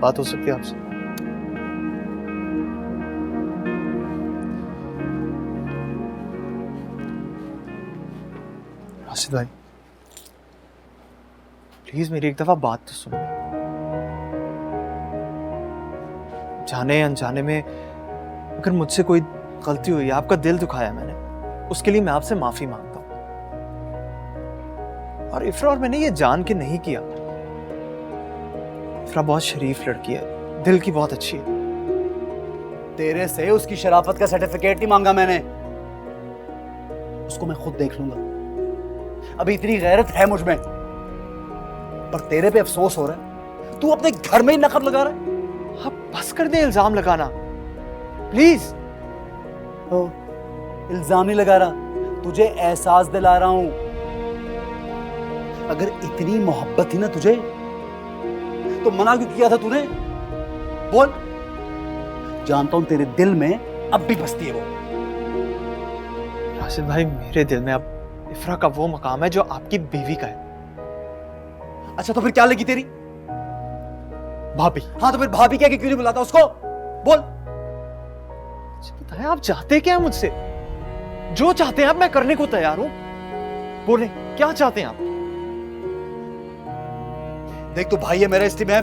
बात हो सकती है आपसे? राशिद भाई, प्लीज मेरी एक दफा बात तो सुनो। जाने अनजाने में अगर मुझसे कोई गलती हुई, आपका दिल दुखाया मैंने, उसके लिए मैं आपसे माफी मांगता हूं। और इफ्रा और मैंने ये जान के नहीं किया। इफ्रा बहुत शरीफ लड़की है, दिल की बहुत अच्छी है। तेरे से उसकी शराफत का सर्टिफिकेट नहीं मांगा मैंने, उसको मैं खुद देख लूंगा। अभी इतनी गैरत है मुझ में, पर तेरे पे अफसोस हो रहा है। तू अपने घर में ही नकब लगा रहा है। आप बस कर दे इल्जाम लगाना प्लीज। इल्जाम नहीं लगा रहा, तुझे एहसास दिला रहा हूं। अगर इतनी मोहब्बत थी ना तुझे, तो मना क्यों किया था तूने? बोल। जानता हूं तेरे दिल में अब भी बसती है वो। राशिद भाई, मेरे दिल में अब इफ्रा का वो मकाम है जो आपकी बीवी का है। अच्छा तो फिर क्या लगी तेरी? भाभी। हाँ तो फिर भाभी क्या, क्यों नहीं बुलाता उसको? बोल। बताएं, आप चाहते क्या है मुझसे? जो चाहते हैं आप, मैं करने को तैयार हूं। बोले क्या चाहते हैं आप? देख तू भाई है मेरा, इसलिए मैं,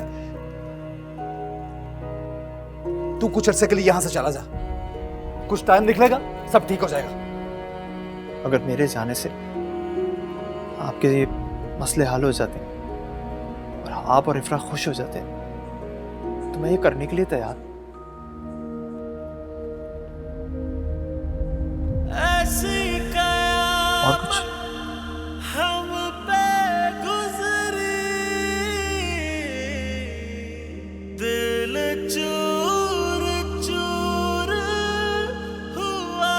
तू कुछ अरसे के लिए यहां से चला जा। कुछ टाइम निकलेगा, सब ठीक हो जाएगा। अगर मेरे जाने से आपके ये मसले हल हो जाते हैं और आप और इफ्रा खुश हो जाते हैं, तो मैं ये करने के लिए तैयार हूं। और कुछ? हम पे गुजरी, दिल चूर चूर हुआ,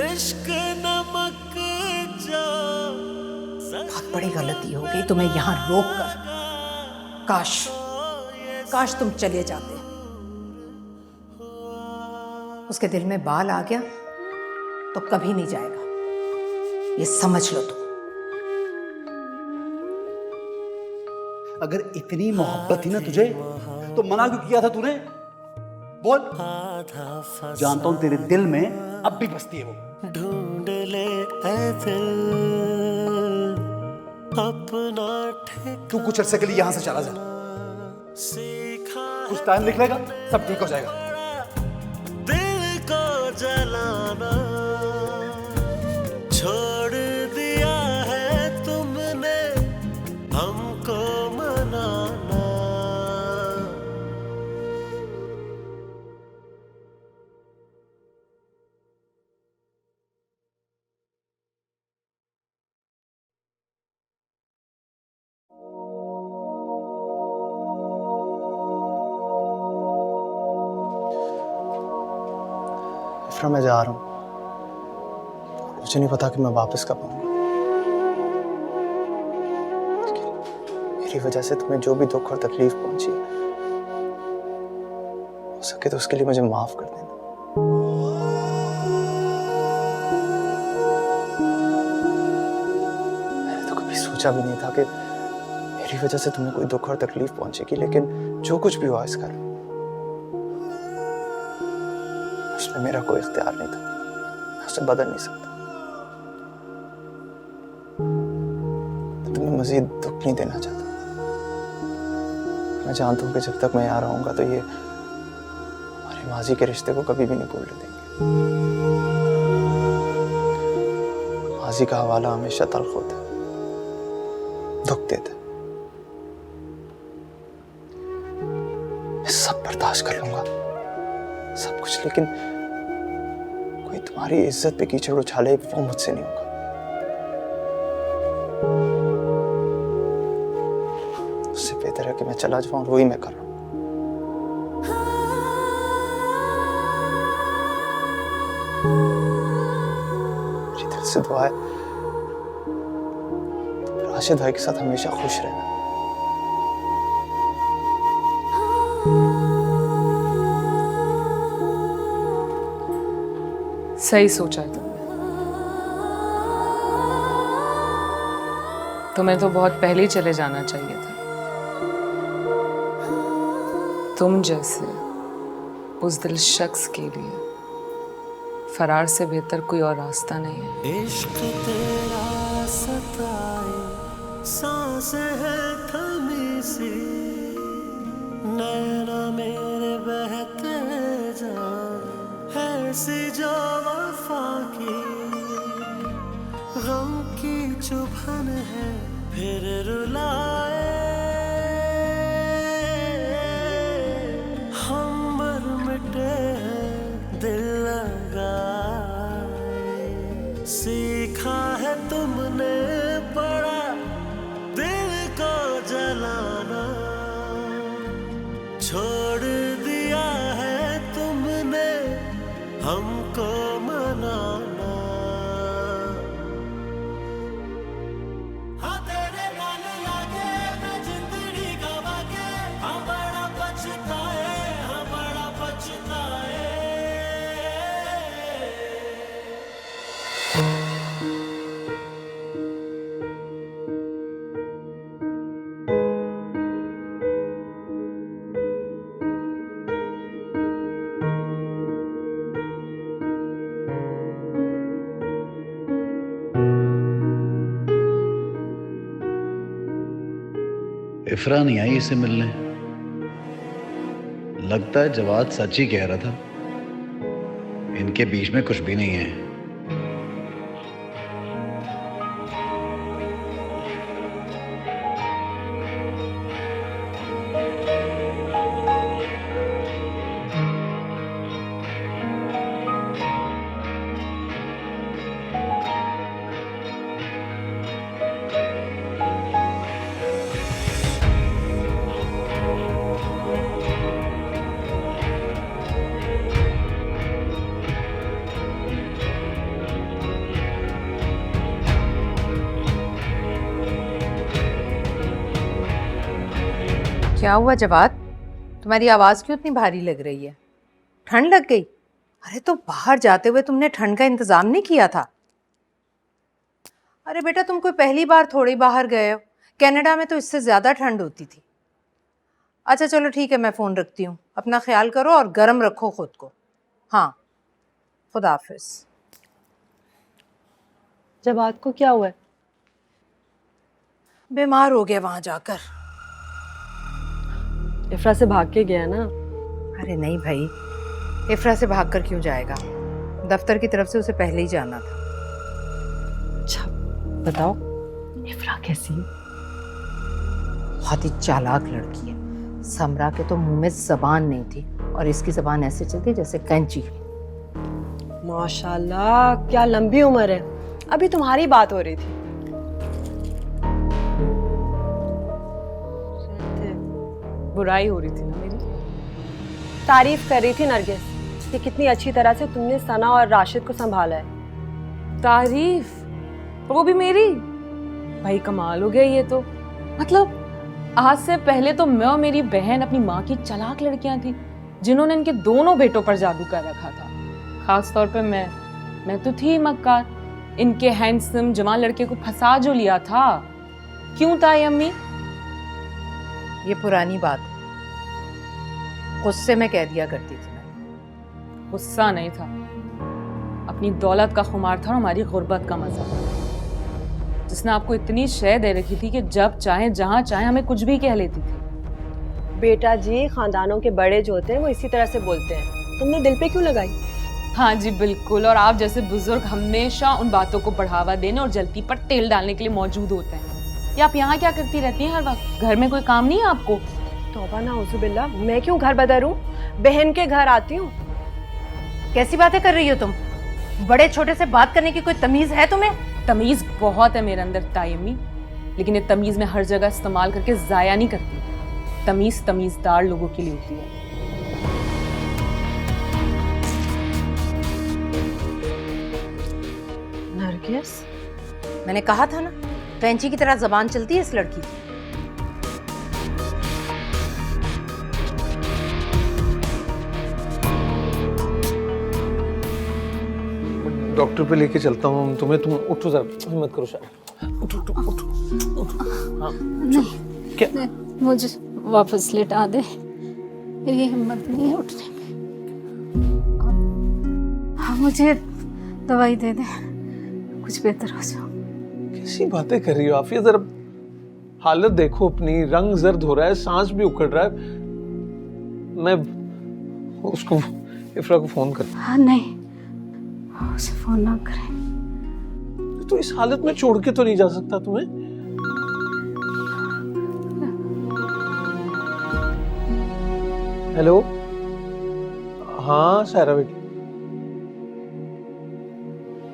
इश्क नमक जो बहुत बड़ी गलती हो गई तुम्हें यहाँ रोक कर। काश काश तुम चले जाते। उसके दिल में बाल आ गया तो कभी नहीं जाएगा, ये समझ लो तुम। अगर इतनी मोहब्बत थी ना तुझे, तो मना क्यों किया था तूने? बोल। जानता हूं तेरे दिल में अब भी बसती है वो। ढूंढ ले ऐ दिल अपना ठिकाना, तू कुछ अरसे के लिए यहां से चला जा। कुछ टाइम निकलेगा, सब ठीक हो जाएगा। दिल को जलाना छोड़ दिया है तुमने, हमको मनाना। इफ्रा, मैं जा रहा हूं। मुझे नहीं पता कि मैं वापस कब आऊंगा। मेरी वजह से तुम्हें जो भी दुख और तकलीफ पहुंची है, हो सके तो उसके लिए मुझे माफ कर देना। मैंने तो कभी सोचा भी नहीं था कि मेरी वजह से तुम्हें कोई दुख और तकलीफ पहुंचेगी, लेकिन जो कुछ भी हुआ इसका, उसमें मेरा कोई इख्तियार नहीं था। मैं उसे बदल नहीं सकता। तो तुम्हें मजीद दुख नहीं देना चाहता। मैं जानता हूं कि जब तक मैं यहाँ रहूंगा तो ये हमारे माजी के रिश्ते को कभी भी नहीं भूलने देंगे। माजी का हवाला हमेशा तल्ख होता है, दुख देता है। मैं सब बर्दाश्त कर लूंगा, सब कुछ, लेकिन कोई तुम्हारी इज्जत पे कीचड़ उछाले, वो मुझसे नहीं होगा। उससे बेहतर है कि मैं चला जाऊं, वही मैं कर रहा हूं। मेरी दिल से दुआ है राशिद भाई के साथ हमेशा खुश रहना। सही सोचा है तुमने। तुम्हें तो बहुत पहले ही चले जाना चाहिए था। तुम जैसे बुज़दिल शख्स के लिए फरार से बेहतर कोई और रास्ता नहीं है। इश्क तेरा सताए, सांस है थमी सी, नैना मेरे बहते जाए, ऐसी जो वफा की, गम की चुभन है फिर रुलाए, हम मर मिटे हैं दिल लगाए, सीखा है तुमने बड़ा दिल को जलाना, छोड़ दिया है तुमने हमको मनाना। हाँ तेरे नाल लागे मैं जिंदगी गवा के, हाँ बड़ा पछताए, हाँ बड़ा पछताए। इफ्रा नहीं आई इसे मिलने। लगता है जवाद सच ही कह रहा था, इनके बीच में कुछ भी नहीं है। क्या हुआ जवाद, तुम्हारी आवाज़ क्यों इतनी भारी लग रही है? ठंड लग गई? अरे तो बाहर जाते हुए तुमने ठंड का इंतज़ाम नहीं किया था? अरे बेटा तुम कोई पहली बार थोड़ी बाहर गए हो, कनाडा में तो इससे ज़्यादा ठंड होती थी। अच्छा चलो ठीक है, मैं फ़ोन रखती हूँ, अपना ख्याल करो और गर्म रखो खुद को। हाँ, खुदा हाफिज़। जवाद को क्या हुआ है? बीमार हो गया वहाँ जाकर। इफ्रा से भाग के गया ना? अरे नहीं भाई, इफ्रा से भागकर क्यों जाएगा, दफ्तर की तरफ से उसे पहले ही जाना था। अच्छा बताओ, इफ्रा कैसी है? बहुत ही चालाक लड़की है। समरा के तो मुंह में जबान नहीं थी और इसकी जबान ऐसे चलती जैसे कैंची। माशाल्लाह क्या लंबी उम्र है। अभी तुम्हारी बात हो रही थी। बुराई हो रही थी ना मेरी? तारीफ कर रही थी नरगिस कि कितनी अच्छी तरह से तुमने सना और राशिद को संभाला है। तारीफ? और वो भी मेरी? भाई कमाल हो गया ये तो। मतलब आज से पहले तो मैं और मेरी बहन अपनी माँ की चालाक लड़कियां थी जिन्होंने इनके दोनों बेटों पर जादू कर रखा था। खास तौर पे मैं तो थी मक्कार, इनके हैंडसम जवान लड़के को फंसा जो लिया था। क्यों ताई अम्मी? ये पुरानी बात, गुस्से में कह दिया करती थी मैं। गुस्सा नहीं था, अपनी दौलत का खुमार था और हमारी गुर्बत का मजा, जिसने आपको इतनी शय दे रखी थी कि जब चाहे जहां चाहे हमें कुछ भी कह लेती थी। बेटा जी, खानदानों के बड़े जो होते हैं वो इसी तरह से बोलते हैं। तुमने दिल पे क्यों लगाई? हाँ जी बिल्कुल, और आप जैसे बुजुर्ग हमेशा उन बातों को बढ़ावा देने और जलती पर तेल डालने के लिए मौजूद होते हैं। ये आप यहाँ क्या करती रहती हैं हर वक्त? घर में कोई काम नहीं है आपको? तौबा नाउजुबिल्लाह, मैं क्यों घर बदरूं? बहन के घर आती हूँ। कैसी बातें कर रही हो तुम? बड़े छोटे से बात करने की कोई तमीज है तुम्हें? तमीज बहुत है मेरे अंदर ताई अम्मी, लेकिन ये तमीज में हर जगह इस्तेमाल करके जाया नहीं करती। तमीज तमीजदार लोगों के लिए होती है। नरगिस, मैंने कहा था ना, कैंची की तरह जबान चलती है इस लड़की की। डॉक्टर पे लेके चलता हूँ तुम्हें। तुम उठो जरा, हिम्मत करो शायद। उठो उठो उठो उठो। हाँ, नहीं क्या? नहीं, मुझे वापस लिटा दे, मेरी हिम्मत नहीं है उठने की। हाँ, मुझे दवाई दे दे, कुछ बेहतर हो जाओ। कैसी बातें कर रही हो आफिया, जरा हालत देखो अपनी, रंग जर्द हो रहा है, सांस भी उखड़ रहा है। मैं उसको इफ्रा को फोन कर। हाँ नहीं, उसे फोन ना करें। तो इस हालत में छोड़ के तो नहीं जा सकता तुम्हें। हेलो, हाँ सारा बेटी,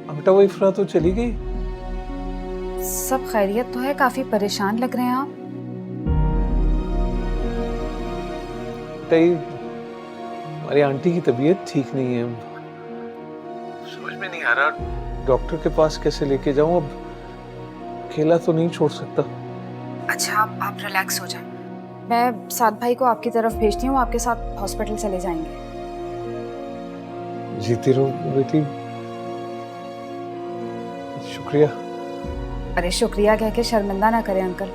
बेटा वो इफ्रा तो चली गई। सब खैरियत तो है, काफी परेशान लग रहे हैं आप। हमारी आंटी की तबीयत ठीक नहीं है, समझ में नहीं आ रहा डॉक्टर के पास कैसे लेके जाऊं। अब अकेला तो नहीं छोड़ सकता। अच्छा आप रिलैक्स हो जाएं, मैं साद भाई को आपकी तरफ भेजती हूँ, आपके साथ हॉस्पिटल चले जाएंगे। जीती रहो बेटी, शुक्रिया। अरे शुक्रिया कह के शर्मिंदा ना करें अंकल,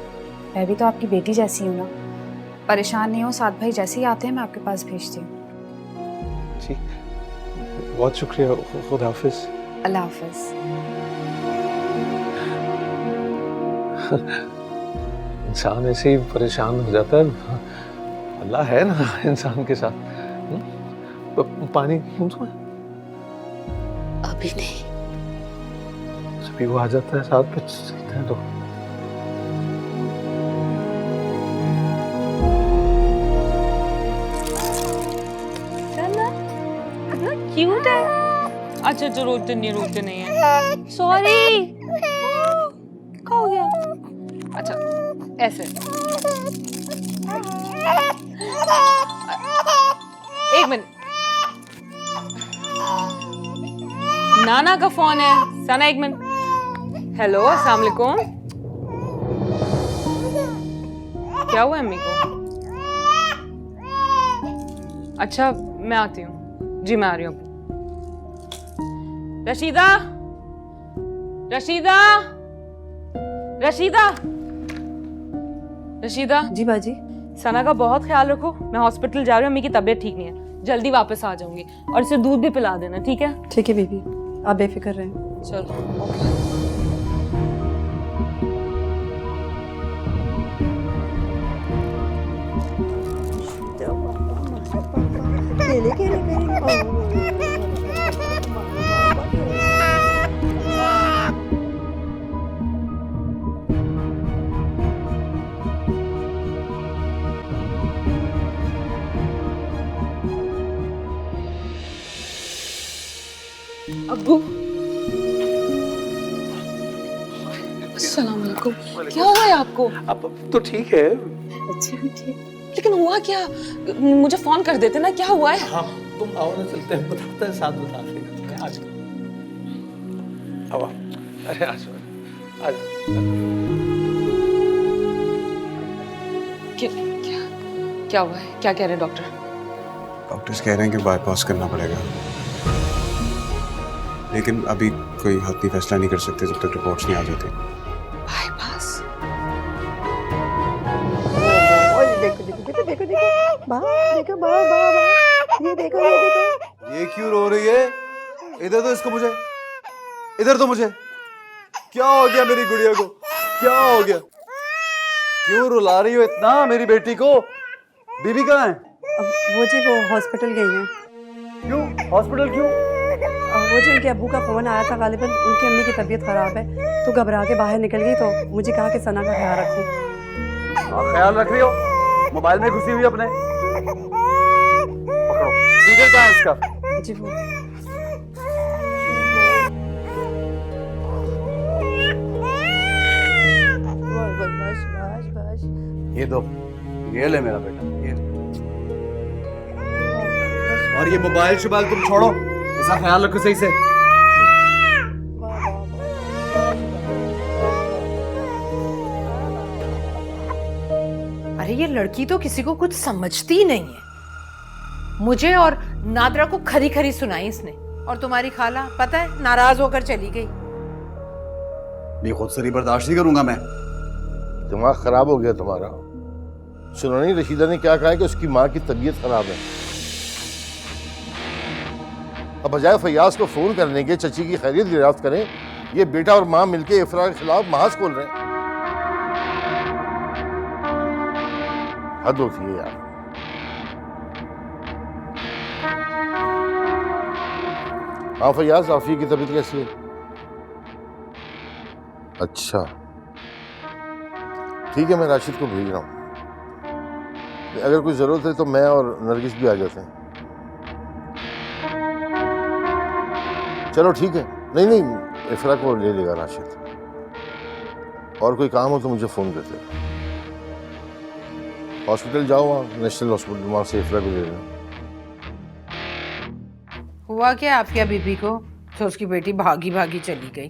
मैं भी तो आपकी बेटी जैसी हूँ ना। परेशान नहीं हो, साद भाई जैसे ही आते हैं मैं आपके पास भेजती हूँ। ठीक, बहुत शुक्रिया, खुदा हाफिज। अल्लाह हाफिज। इंसान ऐसे ही परेशान हो जाता है, अल्लाह है ना इंसान के साथ। पानी तुम्हें अभी नहीं, अभी वो आ जाता है साथ पे चलते हैं तो। क्यूट है। अच्छा जो रोते नहीं है। सॉरी, क्या हो गया? अच्छा ऐसे, एक मिनट, नाना का फोन है। सना एक मिनट। हेलो, अस्सलाम वालेकुम। क्या हुआ अम्मी को? अच्छा मैं आती हूँ जी, मैं आ रही हूँ। रशीदा, रशीदा, रशीदा, रशीदा। जी बाजी। सना का बहुत ख्याल रखो, मैं हॉस्पिटल जा रही हूँ, अम्मी की तबीयत ठीक नहीं है, जल्दी वापस आ जाऊंगी। और इसे दूध भी पिला देना, ठीक है? ठीक है बीबी, आप बेफिक्र रहें। चलो। अब्बू, अस्सलाम वालेकुम। क्या हुआ है आपको? अब तो ठीक है। अच्छा ठीक, लेकिन हुआ क्या? मुझे फोन कर देते ना, क्या हुआ है? हाँ तुम आओ ना, चलते हैं, बताते हैं, साथ बता देंगे। आज आओ, अरे आज आज क्या हुआ है? क्या कह रहे हैं डॉक्टर? डॉक्टर्स कह रहे हैं कि बाईपास करना पड़ेगा, लेकिन अभी कोई हतमी फैसला नहीं कर सकते जब तक रिपोर्ट्स नहीं आ जाती। बाईपास? ये क्यों रो रही है? इधर तो इसको, मुझे इधर तो मुझे। क्या हो गया मेरी गुड़िया को? क्या हो गया? क्यों रुला रही हो इतना मेरी बेटी को? बीबी कहाँ है? वो जी वो हॉस्पिटल गई हैं। क्यों हॉस्पिटल क्यों? वो जी उनके अब्बू का फोन आया था, गालिबन उनकी अम्मी की तबीयत खराब है, तो घबरा के बाहर निकल गई, तो मुझे कहा कि सना का ख्याल रखूं। ख्याल रख रही हो? मोबाइल में घुसी हुई अपने। पकड़ो, टीचर कहाँ है इसका? जी वो ये दो, ये ले मेरा बेटा, ये ले। और ये मोबाइल शोबाइल तुम छोड़ो, इसका ख्याल रखो सही से। अरे ये लड़की तो किसी को कुछ समझती ही नहीं है। मुझे और नादरा को खरी खरी सुनाई इसने, और तुम्हारी खाला पता है नाराज होकर चली गई। बेखुदसरी बर्दाश्त नहीं करूंगा मैं। दिमाग खराब हो गया तुम्हारा। सुनो नहीं, रशीदा ने क्या कहा है कि उसकी माँ की तबीयत खराब है। अब बजाय फैयाज को फोन करने के चची की खैरियत दरियाफ्त करें, ये बेटा और माँ मिलके इफ्रा के खिलाफ महाज खोल रहे हैं। हद होती है यार। हाँ फैयाज, आफिया की तबीयत कैसी है? अच्छा ठीक है, मैं राशिद को भेज रहा हूँ। अगर कोई जरूरत है तो मैं और नरगिस भी आ जाते हैं। चलो ठीक है। नहीं नहीं, इफ्रा को ले लेगा राशिद। और कोई काम हो तो मुझे फोन कर देना। हॉस्पिटल जाओ, वहाँ नेशनल हॉस्पिटल, वहाँ से इफ्रा को ले लेना। हुआ क्या आपके बीबी को तो उसकी बेटी भागी भागी चली गई?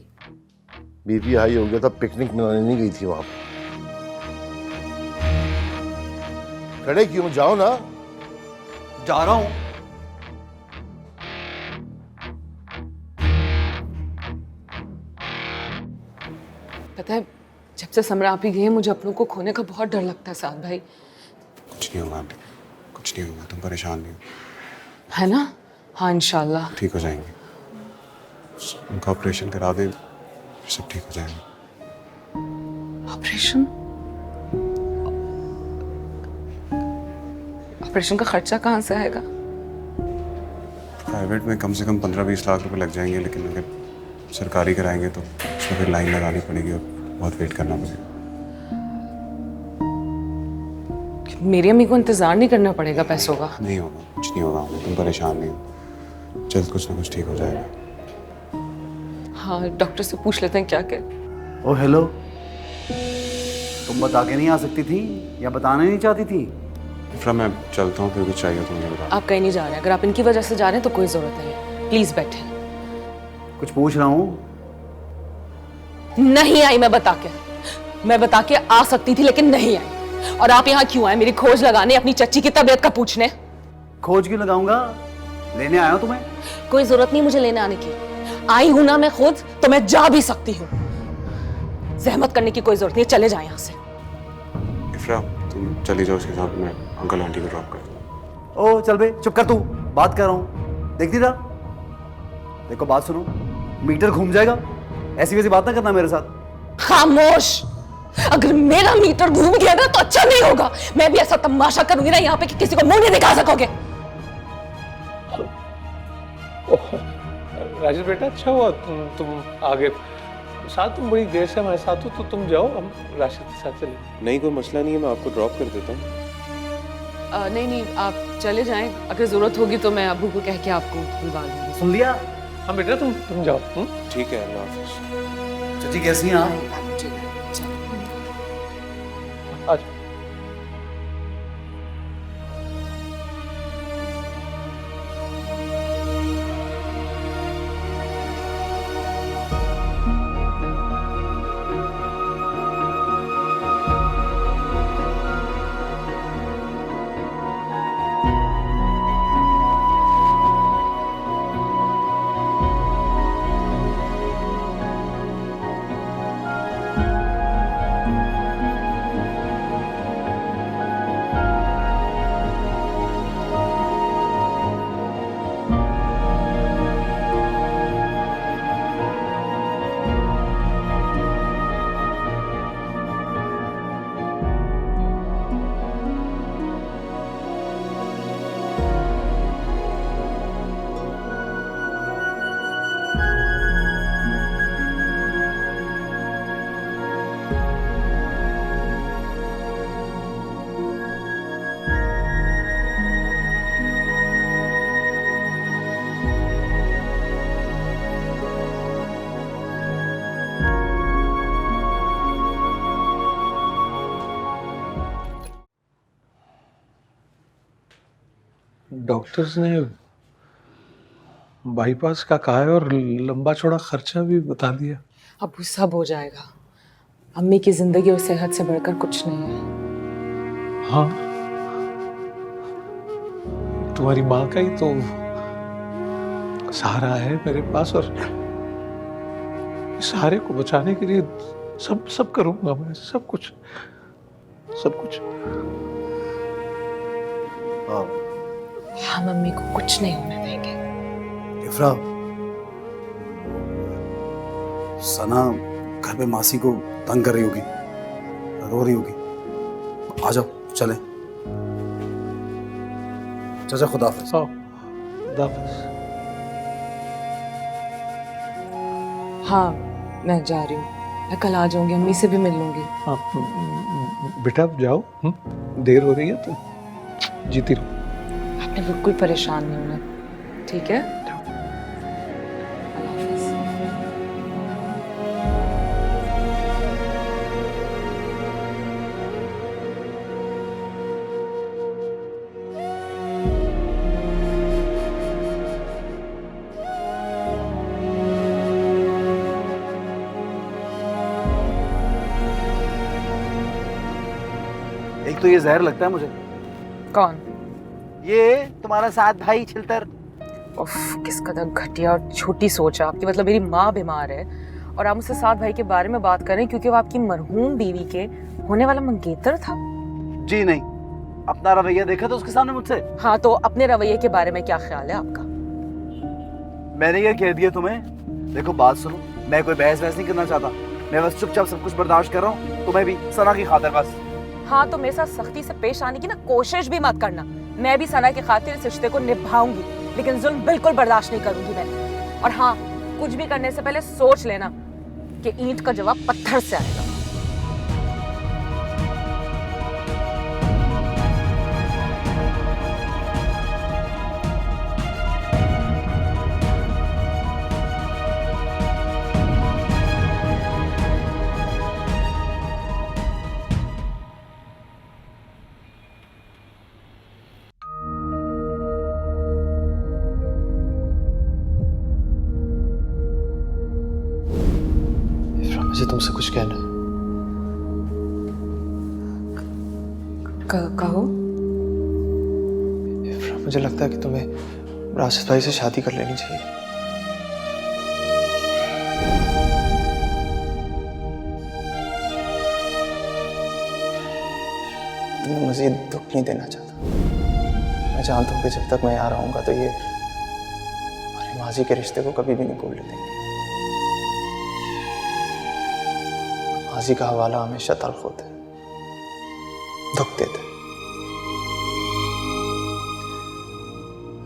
बीपी हाई हो गया था, पिकनिक मनाने नहीं गई थी वहां पर। खड़े क्यों, जाओ ना। जा रहा हूं। पता है, जब से समरा आप ही गई, मुझे अपनों को खोने का बहुत डर लगता है साथ भाई। कुछ नहीं होगा आंटी, कुछ नहीं होगा, तुम परेशान नहीं हो। है ना? हाँ इंशाल्लाह ठीक हो जाएंगे। उनका ऑपरेशन करा दें, सब ठीक हो जाएगा। ऑपरेशन? ऑपरेशन का खर्चा कहाँ से आएगा? प्राइवेट में कम से कम 15-20 लाख रुपए लग जाएंगे, लेकिन अगर सरकारी कराएंगे तो उसमें फिर लाइन लगानी पड़ेगी और बहुत वेट करना पड़ेगा। मेरी अम्मी को इंतजार नहीं करना पड़ेगा पैसों का? नहीं होगा, कुछ नहीं होगा, तुम परेशान नहीं हो, जल्द कुछ ना कुछ ठीक हो जाएगा। हाँ, डॉक्टर से पूछ लेते हैं क्या कह। ओ हेलो, तुम बता के नहीं आ सकती थी या बताना नहीं चाहती थी? इफ्रा मैं चलता हूँ, फिर कुछ चाहिए तो मुझे बता। आप कहीं नहीं जा रहे, अगर आप इनकी वजह से जा रहे हैं तो कोई जरूरत नहीं है, प्लीज बैठे। कुछ पूछ रहा हूँ। नहीं आई मैं बता के आ सकती थी लेकिन नहीं आई। और आप यहाँ क्यों आए? मेरी खोज लगाने, अपनी चच्ची की तबीयत का पूछने? खोज क्यों लगाऊंगा, लेने आया हूं तुम्हें। कोई जरूरत नहीं मुझे लेने आने की, आई हूं ना मैं खुद, तो मैं जा भी सकती हूँ। जहमत करने की कोई जरूरत नहीं, चले जाए यहाँ से। इफ्रा तुम चली जाओ उसके साथ, मैं अंकल आंटी को ड्रॉप करता हूँ। ओ चल बे, चुप कर, तू बात कर रहा हूँ, देखती रहा। देखो बात सुनो, मीटर घूम जाएगा, ऐसी वैसी बात ना करना मेरे साथ। खामोश। अगर मेरा मीटर घूम गया ना तो अच्छा नहीं होगा। मैं भी ऐसा तमाशा करूंगी ना यहाँ पे कि किसी को मुंह नहीं दिखा सकोगे। राजेश बेटा, अच्छा हुआ तुम आ गए साथ। तुम बड़ी देर से हमारे साथ हो, तो तुम जाओ, हम राशिद के साथ चले। नहीं कोई मसला नहीं है, मैं आपको ड्रॉप कर देता हूँ। नहीं आप चले जाएं, अगर जरूरत होगी तो मैं अबू को कह के आपको बुलवा लूंगी। सुन लिया? हाँ बेटा, तुम जाओ। ठीक है, अल्लाह हाफिज़। चाची कैसी हैं आप? अच्छा। डॉक्टर्स ने बाईपास का कहा है और लंबा चौड़ा खर्चा भी बता दिया। अब वो सब हो जाएगा। अम्मी की जिंदगी और सेहत से बढ़कर कुछ नहीं है। हाँ, तुम्हारी माँ का ही तो सहारा है मेरे पास, और सारे को बचाने के लिए सब करूंगा मैं, सब कुछ। हाँ, मम्मी को कुछ नहीं होने देंगे। इफ्रा, सना घर पे मासी को तंग कर रही होगी, रो रही होगी। आ जाओ, चले। चाचा खुदा हाफिज। खुदा हाफिज। हाँ, मैं जा रही हूँ। मैं कल आ जाऊंगी, अम्मी से भी मिल लूंगी। हाँ बेटा जाओ, देर हो रही है तो जीती रहो। आपने बिल्कुल परेशान नहीं होना, ठीक है? अल्लाह हाफिज। एक तो ये जहर लगता है मुझे। कौन? ये तुम्हारा साथ भाई छिलतर। उफ, किस कदर घटिया और छोटी सोच है आपकी। मतलब मेरी माँ बीमार है और आप मुझसे साथ भाई के बारे में बात कर रहे हैं क्योंकि वो आपकी मरहूम बीवी के होने वाला मंगेतर था। जी नहीं, अपना रवैया देखा था उसके सामने मुझसे। हाँ, तो अपने रवैये के बारे में क्या ख्याल है आपका? मैंने ये कह दिया तुम्हें। देखो बात सुनो, मैं कोई बहस वहस नहीं करना चाहता। मैं बस चुपचाप सब कुछ बर्दाश्त कर रहा हूँ। तुम्हें भी सना की खातिर बस। हाँ, तो मेरे साथ सख्ती से पेश आने की ना कोशिश भी मत करना। मैं भी सना की खातिर इस रिश्ते को निभाऊंगी, लेकिन जुल्म बिल्कुल बर्दाश्त नहीं करूंगी मैं। और हाँ, कुछ भी करने से पहले सोच लेना कि ईंट का जवाब पत्थर से आएगा। मुझे तुमसे कुछ कहना है। कहो। मुझे लगता है कि तुम्हें राशिद भाई से शादी कर लेनी चाहिए। मैं मज़ीद दुख नहीं देना चाहता। मैं जानता हूँ कि जब तक मैं यहाँ रहूँगा तो ये हमारे माजी के रिश्ते को कभी भी नहीं भूलने देंगे। माजी का हवाला हमेशा तल्ख होता है, दुख देता है।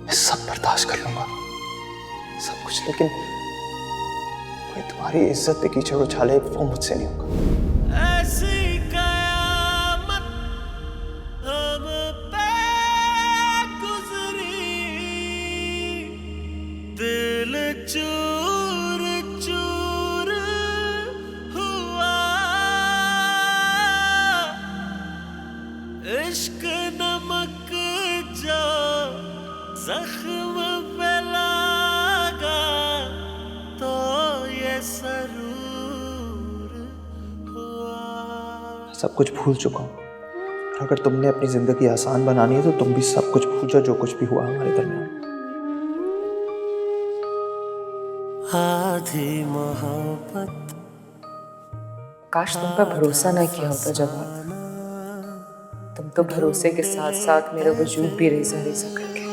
मैं सब बर्दाश्त कर लूंगा, सब कुछ, लेकिन कोई तुम्हारी इज्जत पे कीचड़ उछाले वो मुझसे नहीं होगा। ऐसी कयामत हम पे गुजरी, दिल चूर चूर हुआ, इश्क नमक जो जख्म पे लगा तो ये सरूर हुआ। सब कुछ भूल चुका हूँ। अगर तुमने अपनी जिंदगी आसान बनानी है तो तुम भी सब कुछ भूल जाओ जो कुछ भी हुआ हमारे दरमियान। आधी मोहब्बत काश तुम पर भरोसा ना किया होता जवाब। तुम तो भरोसे के साथ साथ मेरा वजूद भी रेजा रेजा कर गए।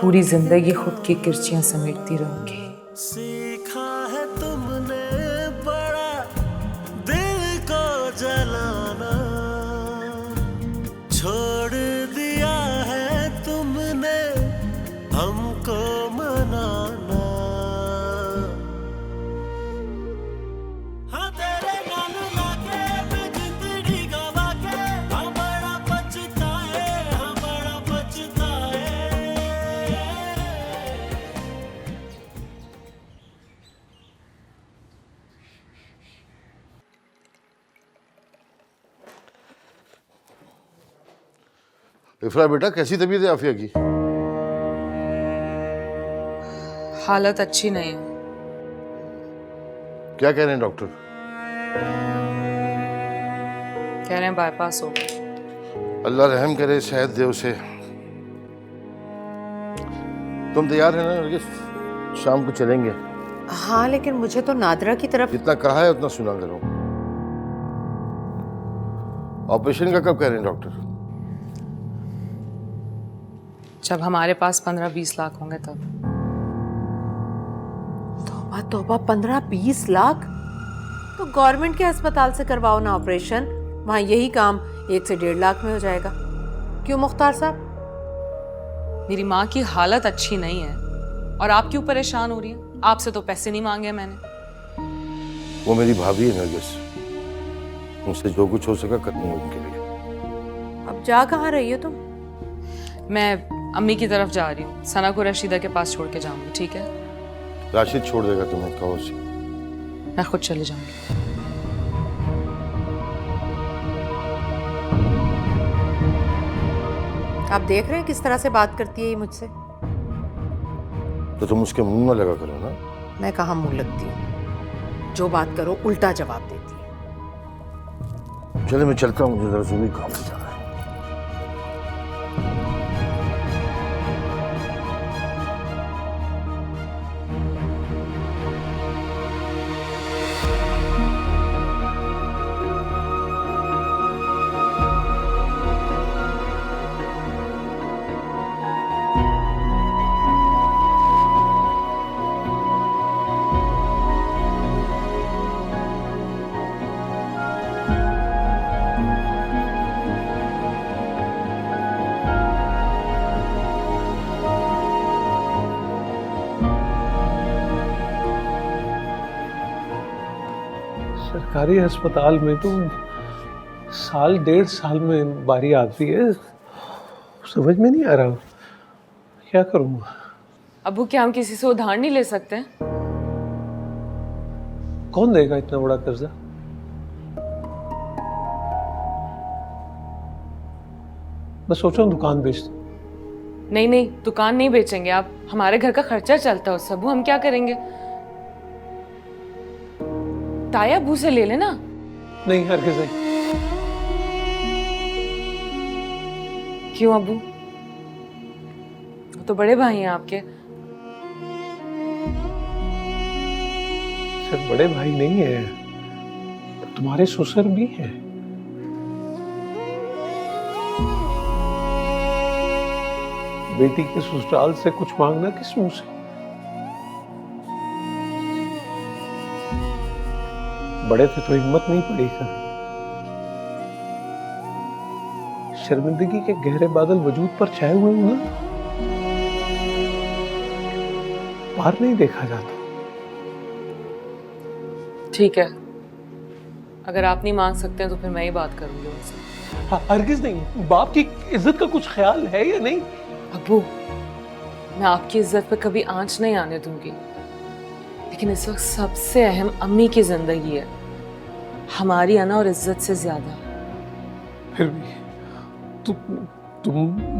पूरी जिंदगी खुद की किरचियां समेटती रहूंगी। सीखा है तुमने बड़ा दिल को जलाना, छोड़ दिया है तुमने हमको मनाना। हाँ तेरे नाल लाके मैं जिंदगी गवा के, हाँ बड़ा पछताए, हाँ बड़ा पछताए। इफ्रा बेटा, कैसी तबीयत है आफिया की? हालत अच्छी नहीं है। क्या कह रहे हैं डॉक्टर? कह रहे हैं बाईपास हो गया। अल्लाह रहम करे, सेहत दे उसे। तुम तैयार है ना नरगिस? शाम को चलेंगे। हाँ, लेकिन मुझे तो नादरा की तरफ। जितना कहा है उतना सुना करो। ऑपरेशन का कब कह रहे हैं डॉक्टर? जब हमारे पास 15-20 लाख होंगे तब। तौबा तौबा, 15-20 लाख? तो गवर्नमेंट के अस्पताल से करवाओ ना ऑपरेशन, वहाँ यही काम 1 से 1.5 लाख में हो जाएगा। क्यों मुख्तार साहब? मेरी माँ की हालत अच्छी नहीं है और आप क्यों परेशान हो रही हैं? आपसे तो पैसे नहीं मांगे मैंने। वो मेरी भाभी है नरगिस, उनसे जो कुछ हो सका करूंगा उनके लिए। अब जा कहाँ रही हो तुम? मैं अम्मी की तरफ जा रही हूँ, सना को रशीदा के पास छोड़ के जाऊंगी। ठीक है? राशिद छोड़ देगा तुम्हें, कहो उसे। मैं खुद चली जाऊंगी। आप देख रहे हैं किस तरह से बात करती है ये मुझसे? तो तुम उसके मुंह में लगा करो ना। मैं कहाँ मुंह लगती हूँ? जो बात करो उल्टा जवाब देती है। चले मैं चलता हूँ, मुझे जरा जरूरी काम से जाना है। सरकारी अस्पताल में तो 1.5 साल में बारी आती है, समझ में नहीं आ रहा क्या करूँगा। अबू, क्या हम किसी से उधार नहीं ले सकते हैं? कौन देगा इतना बड़ा कर्जा? मैं सोच रहा हूँ दुकान बेच दूं। नहीं नहीं, दुकान नहीं बेचेंगे आप, हमारे घर का खर्चा चलता है उससे। अबू, हम क्या करेंगे? ताया अबू से ले लेना। नहीं, हरगिज़ नहीं। क्यों अबू? वो तो बड़े भाई हैं आपके। सिर्फ बड़े भाई नहीं है, तुम्हारे ससुर भी हैं। बेटी के ससुराल से कुछ मांगना किस मुंह से? बड़े थे तो हिम्मत नहीं पड़ी कर। शर्मिंदगी के गहरे बादल वजूद पर छाए हुए हैं ना, बाहर नहीं देखा जाता। ठीक है, अगर आप नहीं मांग सकते हैं तो फिर मैं ही बात करूंगी उनसे। हरगिज़ नहीं। बाप की इज्जत का कुछ ख्याल है या नहीं? अबू, मैं आपकी इज्जत पे कभी आंच नहीं आने दूंगी, लेकिन इस वक्त सबसे अहम अम्मी की जिंदगी है, हमारी अना और इज्जत से ज्यादा। फिर भी तुम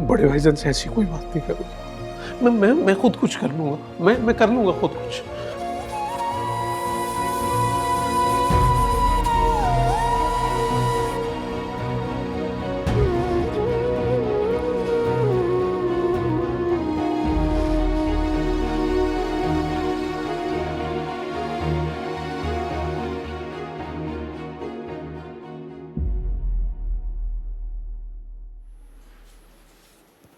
बड़े भाईजान से ऐसी कोई बात नहीं करोगे। मैं खुद कुछ कर लूंगा। मैं कर लूंगा खुद कुछ।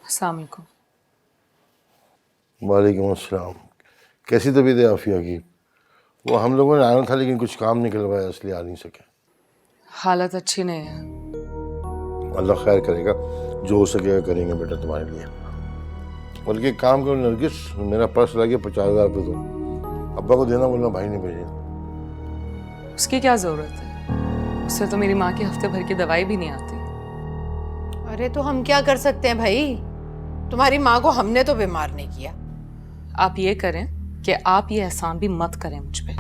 अस्सलाम वालेकुम। वालेकुम अस्सलाम। कैसी तबीयत है आफिया की? वो हम लोगों ने आना था लेकिन कुछ काम निकल पाया इसलिए आ नहीं सके। हालत अच्छी नहीं है। अल्लाह खैर करेगा, जो हो सकेगा करेंगे बेटा तुम्हारे लिए। बल्कि एक काम करो नरगिस, मेरा पर्स लगे 50,000 रुपये दो, अब्बा को देना बोलना भाई ने भेजे। उसकी क्या जरूरत है? उससे तो मेरी माँ की हफ्ते भर की दवाई भी नहीं आती। अरे तो हम क्या कर सकते हैं भाई? तुम्हारी माँ को हमने तो बीमार नहीं किया। आप ये करें कि आप ये एहसान भी मत करें मुझ पे।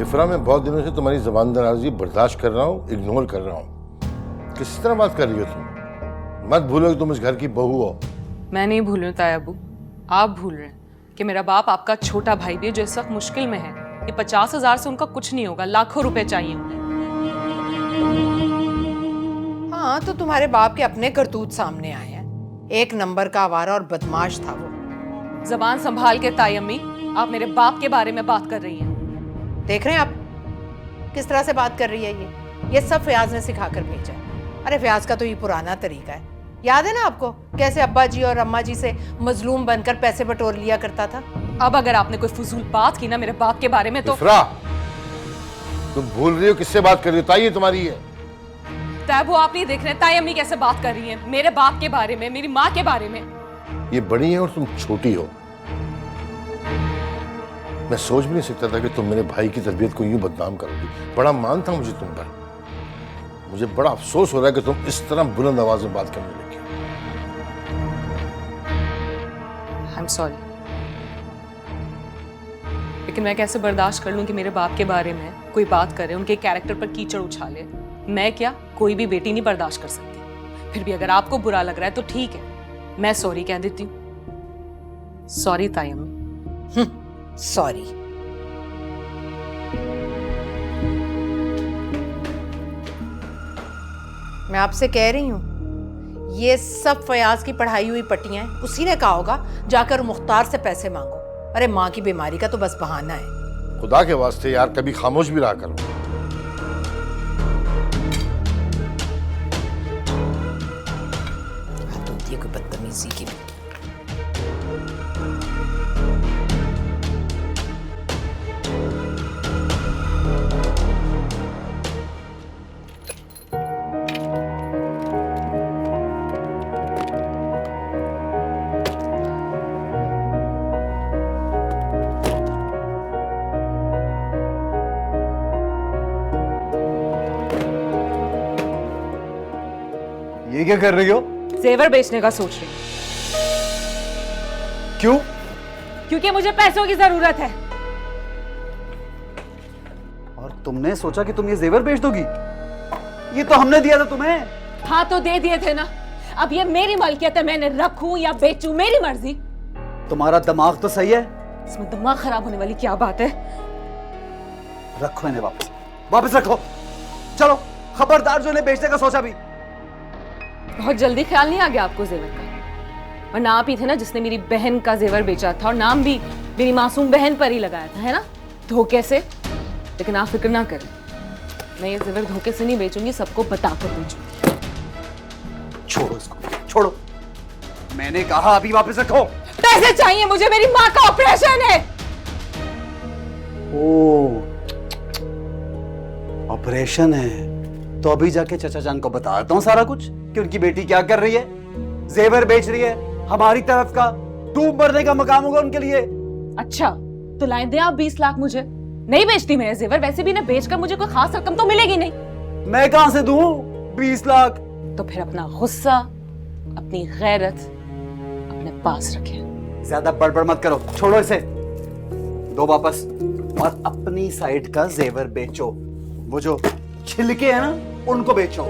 इफ्रा, मैं बहुत दिनों से तुम्हारी ज़बान दराजी बर्दाश्त कर रहा हूँ, इग्नोर कर रहा हूँ। किस तरह बात कर रही हो तुम? मत भूलो कि तुम इस घर की बहू हो। मैं नहीं भूल रही हूँ ताया अबू, आप भूल रहे हैं कि मेरा बाप आपका छोटा भाई भी है जो इस वक्त मुश्किल में है। ये 50,000 से उनका कुछ नहीं होगा, लाखों रुपए चाहिए उन्हें। हाँ, तो तुम्हारे बाप के अपने करतूत सामने आए हैं। एक नंबर का आवारा और बदमाश था वो। जबान संभाल के ताई अम्मी, आप मेरे बाप के बारे में बात कर रही हैं। देख रहे हैं आप किस तरह से बात कर रही है ये सब फयाज ने सिखा कर भेजा है। अरे फयाज का तो ये पुराना तरीका है, याद है ना आपको कैसे अब्बा जी और अम्मा जी से मजलूम बनकर पैसे बटोर लिया करता था। अब अगर आपने कोई फजूल बात की ना मेरे बाप के बारे में तो इफ्रा, तुम भूल रही हो किससे बात कर रही हो? ताई तुम्हारी है। तब वो आप नहीं देख रहे ताई अम्मी कैसे बात कर रही हैं मेरे बाप के बारे में, मेरी माँ के बारे में। ये बड़ी है और तुम छोटी हो। मैं सोच भी नहीं सकता था कि तुम मेरे भाई की तरबियत को यूं बदनाम करोगी। बड़ा मान था मुझे तुम पर। मुझे बड़ा अफसोस हो रहा है कि तुम इस तरह बुलंद आवाज में बात करने लगी। आई एम सॉरी, लेकिन मैं कैसे बर्दाश्त कर लूं कि मेरे बाप के बारे में कोई बात करे, उनके कैरेक्टर पर कीचड़ उछाले। मैं क्या, कोई भी बेटी नहीं बर्दाश्त कर सकती। फिर भी अगर आपको बुरा लग रहा है तो ठीक है, मैं सॉरी कह देती हूँ। सॉरी ताई अम्मी। सॉरी। मैं आपसे कह रही हूं ये सब फयाज की पढ़ाई हुई पट्टियां हैं। उसी ने कहा होगा जाकर मुख्तार से पैसे मांगो। अरे माँ की बीमारी का तो बस बहाना है। खुदा के वास्ते यार कभी खामोश भी रहा करो। हद होती है कोई बदतमीजी की। ये क्या कर रही हो? जेवर बेचने का सोच रही हूँ। क्यों? क्योंकि मुझे पैसों की जरूरत है। और तुमने सोचा कि तुम ये जेवर बेच दोगी? ये तो हमने दिया था तुम्हें। हाँ तो दे दिए थे ना। अब ये मेरी मलकियत है, मैंने रखूं या बेचूं मेरी मर्जी। तुम्हारा दिमाग तो सही है। इसमें दिमाग खराब होने वाली क्या बात है? रखो इन्हें वापस, वापस रखो। चलो खबरदार जो इन्हें बेचने का सोचा भी। बहुत जल्दी ख्याल नहीं आ गया आपको जेवर का? वरना आप ही थे ना जिसने मेरी बहन का जेवर बेचा था और नाम भी मेरी मासूम बहन पर ही लगाया था, है ना, धोखे से। लेकिन आप फिक्र ना करें, मैं ये जेवर धोखे से नहीं बेचूंगी, सबको बताकर बेचूंगी। छोड़ो इसको, छोड़ो। मैंने कहा अभी वापस रखो। पैसे चाहिए मुझे, मेरी माँ का ऑपरेशन है। ओ, ऑपरेशन है तो अभी जाके चचा जान को बताता हूँ सारा कुछ कि उनकी बेटी क्या कर रही है, जेवर बेच रही है। हमारी तरफ का डूब मरने का मकाम होगा उनके लिए। अच्छा तो लाइन दे आप 20 लाख मुझे। नहीं बेचती मैं जेवर, वैसे भी ना बेचकर मुझे कोई खास रकम तो मिलेगी नहीं। मैं कहां से दूं 20 लाख? तो फिर अपना गुस्सा, अपनी गैरत अपने पास रखें। ज्यादा बड़बड़ मत करो, छोड़ो इसे, दो वापस और अपनी साइड का जेवर बेचो। वो जो छिलके हैं ना उनको बेचो।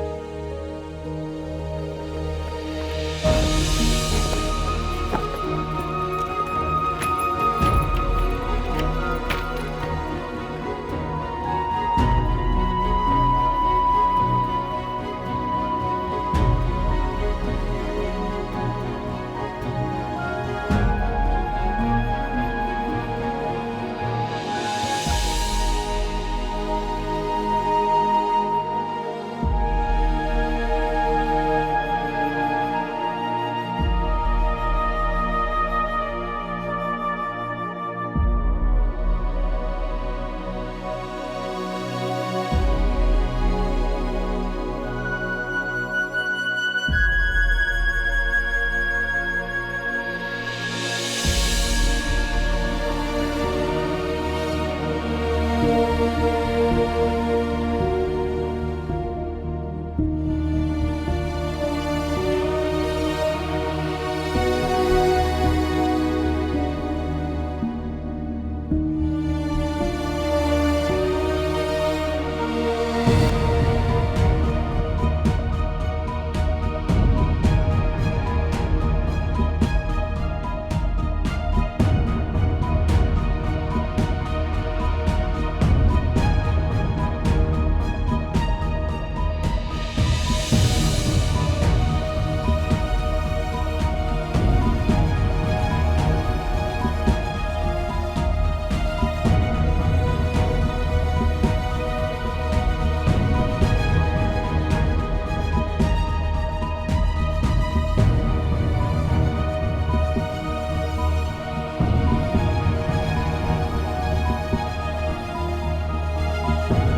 है।